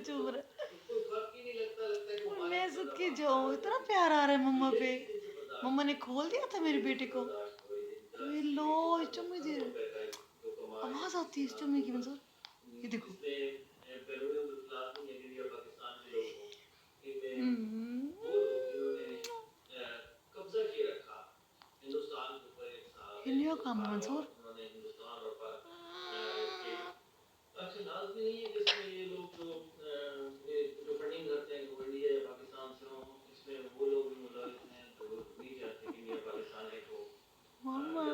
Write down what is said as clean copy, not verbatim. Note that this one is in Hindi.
चुप रहा। मैं सदके जाऊँ, इतना प्यार आ रहा है मम्मा पे। मम्मा ने खोल दिया था मेरे बेटे को। ये लो चुम्मी दे रहे, आवाज आती है इस चुम्मी की मंसूर। ये देखो। हिलियो काम मंसूर। मम्मा